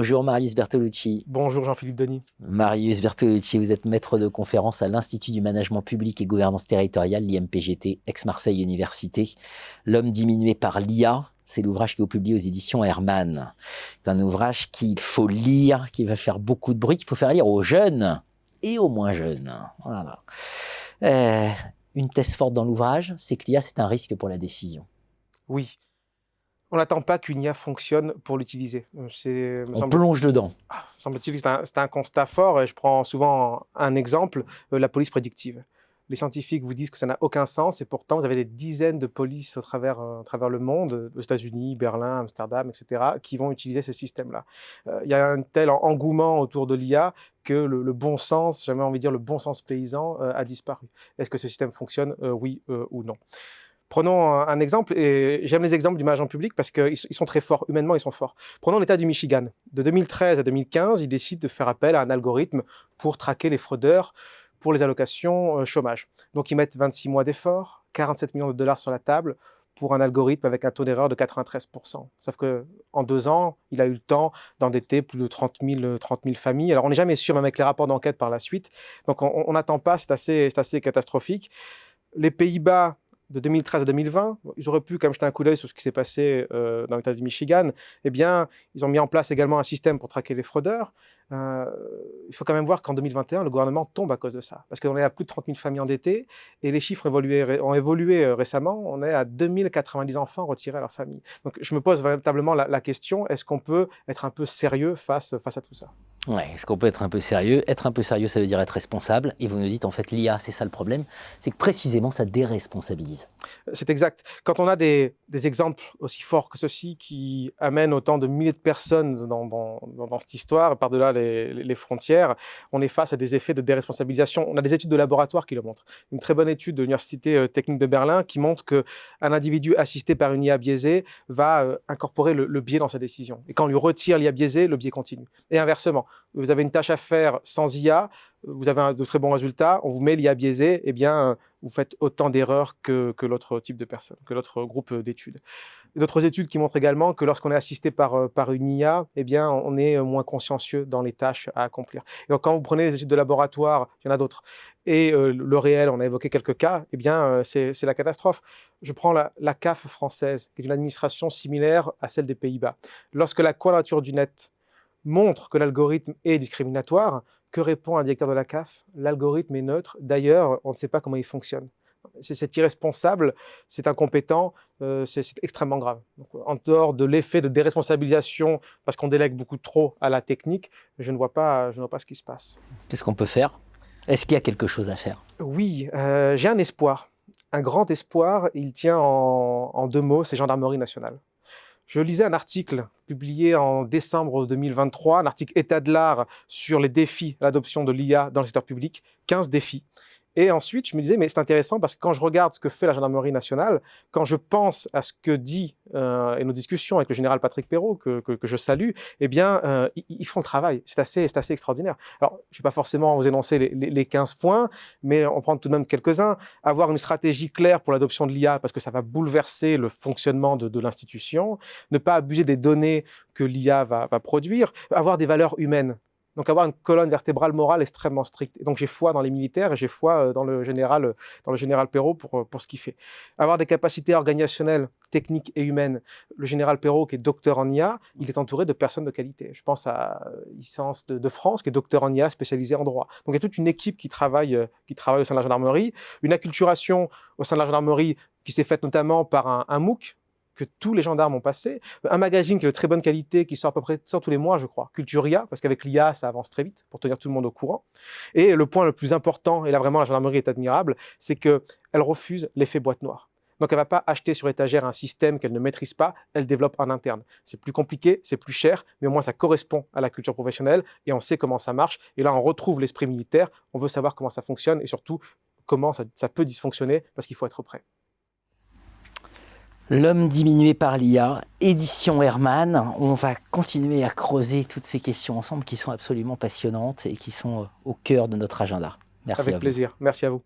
Bonjour Marius Bertolucci. Bonjour Jean-Philippe Denis. Marius Bertolucci, vous êtes maître de conférence à l'Institut du Management Public et Gouvernance Territoriale, l'IMPGT, Aix-Marseille Université. L'homme diminué par l'IA, c'est l'ouvrage que vous publiez aux éditions Hermann. C'est un ouvrage qu'il faut lire, qui va faire beaucoup de bruit, qu'il faut faire lire aux jeunes et aux moins jeunes. Voilà. Une thèse forte dans l'ouvrage, c'est que l'IA, c'est un risque pour la décision. Oui. On n'attend pas qu'une IA fonctionne pour l'utiliser. On plonge dedans. Semble-t-il que c'est un constat fort, et je prends souvent un exemple, la police prédictive. Les scientifiques vous disent que ça n'a aucun sens, et pourtant vous avez des dizaines de polices à travers le monde, aux États-Unis, Berlin, Amsterdam, etc., qui vont utiliser ces systèmes-là. Il y a un tel engouement autour de l'IA que le bon sens, j'ai même envie de dire le bon sens paysan, a disparu. Est-ce que ce système fonctionne? Oui ou non. Prenons un exemple, et j'aime les exemples du management public parce qu'ils sont très forts, humainement ils sont forts. Prenons l'État du Michigan. De 2013 à 2015, ils décident de faire appel à un algorithme pour traquer les fraudeurs pour les allocations chômage. Donc ils mettent 26 mois d'efforts, 47 millions de dollars sur la table pour un algorithme avec un taux d'erreur de 93%. Sauf qu'en 2 ans, il a eu le temps d'endetter plus de 30 000 familles. Alors on n'est jamais sûr, même avec les rapports d'enquête par la suite. Donc on n'attend pas, c'est assez catastrophique. Les Pays-Bas, de 2013 à 2020, ils auraient pu quand même jeter un coup d'œil sur ce qui s'est passé dans l'État du Michigan. Eh bien, ils ont mis en place également un système pour traquer les fraudeurs. Il faut quand même voir qu'en 2021, le gouvernement tombe à cause de ça. Parce qu'on est à plus de 30 000 familles endettées et les chiffres ont évolué récemment. On est à 2090 enfants retirés à leur famille. Donc, je me pose véritablement la question, est-ce qu'on peut être un peu sérieux face à tout ça? Ouais, est-ce qu'on peut être un peu sérieux? Être un peu sérieux, ça veut dire être responsable. Et vous nous dites, en fait, l'IA, c'est ça le problème, c'est que précisément, ça déresponsabilise. C'est exact. Quand on a des exemples aussi forts que ceux-ci qui amènent autant de milliers de personnes dans cette histoire, par-delà les frontières, on est face à des effets de déresponsabilisation. On a des études de laboratoire qui le montrent. Une très bonne étude de l'Université technique de Berlin qui montre qu'un individu assisté par une IA biaisée va incorporer le biais dans sa décision. Et quand on lui retire l'IA biaisée, le biais continue. Et inversement, vous avez une tâche à faire sans IA, vous avez de très bons résultats, on vous met l'IA biaisée, eh bien, vous faites autant d'erreurs que l'autre type de personnes, que l'autre groupe d'études. D'autres études qui montrent également que lorsqu'on est assisté par une IA, eh bien, on est moins consciencieux dans les tâches à accomplir. Et donc, quand vous prenez les études de laboratoire, il y en a d'autres, et le réel, on a évoqué quelques cas, eh bien, c'est la catastrophe. Je prends la CAF française, qui est une administration similaire à celle des Pays-Bas. Lorsque la Quadrature du Net montre que l'algorithme est discriminatoire, que répond un directeur de la CAF? L'algorithme est neutre. D'ailleurs, on ne sait pas comment il fonctionne. C'est irresponsable, c'est incompétent, c'est extrêmement grave. Donc, en dehors de l'effet de déresponsabilisation, parce qu'on délègue beaucoup trop à la technique, je ne vois pas ce qui se passe. Qu'est-ce qu'on peut faire? Est-ce qu'il y a quelque chose à faire? Oui, j'ai un espoir, un grand espoir. Il tient en 2 mots, c'est Gendarmerie nationale. Je lisais un article publié en décembre 2023, un article État de l'art sur les défis à l'adoption de l'IA dans le secteur public, 15 défis. Et ensuite, je me disais, mais c'est intéressant parce que quand je regarde ce que fait la Gendarmerie nationale, quand je pense à ce que dit et nos discussions avec le général Patrick Perrault, que je salue, eh bien, ils font le travail. C'est assez extraordinaire. Alors, je ne vais pas forcément vous énoncer les 15 points, mais on prend tout de même quelques-uns. Avoir une stratégie claire pour l'adoption de l'IA parce que ça va bouleverser le fonctionnement de l'institution. Ne pas abuser des données que l'IA va produire. Avoir des valeurs humaines. Donc avoir une colonne vertébrale morale extrêmement stricte. Et donc j'ai foi dans les militaires et j'ai foi dans le général Perrault pour ce qu'il fait. Avoir des capacités organisationnelles, techniques et humaines. Le général Perrault, qui est docteur en IA, il est entouré de personnes de qualité. Je pense à Licence de France, qui est docteur en IA spécialisé en droit. Donc il y a toute une équipe qui travaille au sein de la gendarmerie. Une acculturation au sein de la gendarmerie qui s'est faite notamment par un MOOC, que tous les gendarmes ont passé, un magazine qui est de très bonne qualité, qui sort à peu près tous les mois, je crois, Culturia, parce qu'avec l'IA, ça avance très vite, pour tenir tout le monde au courant. Et le point le plus important, et là vraiment la gendarmerie est admirable, c'est qu'elle refuse l'effet boîte noire. Donc elle ne va pas acheter sur étagère un système qu'elle ne maîtrise pas, elle développe en interne. C'est plus compliqué, c'est plus cher, mais au moins ça correspond à la culture professionnelle, et on sait comment ça marche. Et là, on retrouve l'esprit militaire, on veut savoir comment ça fonctionne, et surtout, comment ça peut dysfonctionner, parce qu'il faut être prêt. L'homme diminué par l'IA, édition Hermann. On va continuer à creuser toutes ces questions ensemble qui sont absolument passionnantes et qui sont au cœur de notre agenda. Merci à vous. Avec plaisir. Merci à vous.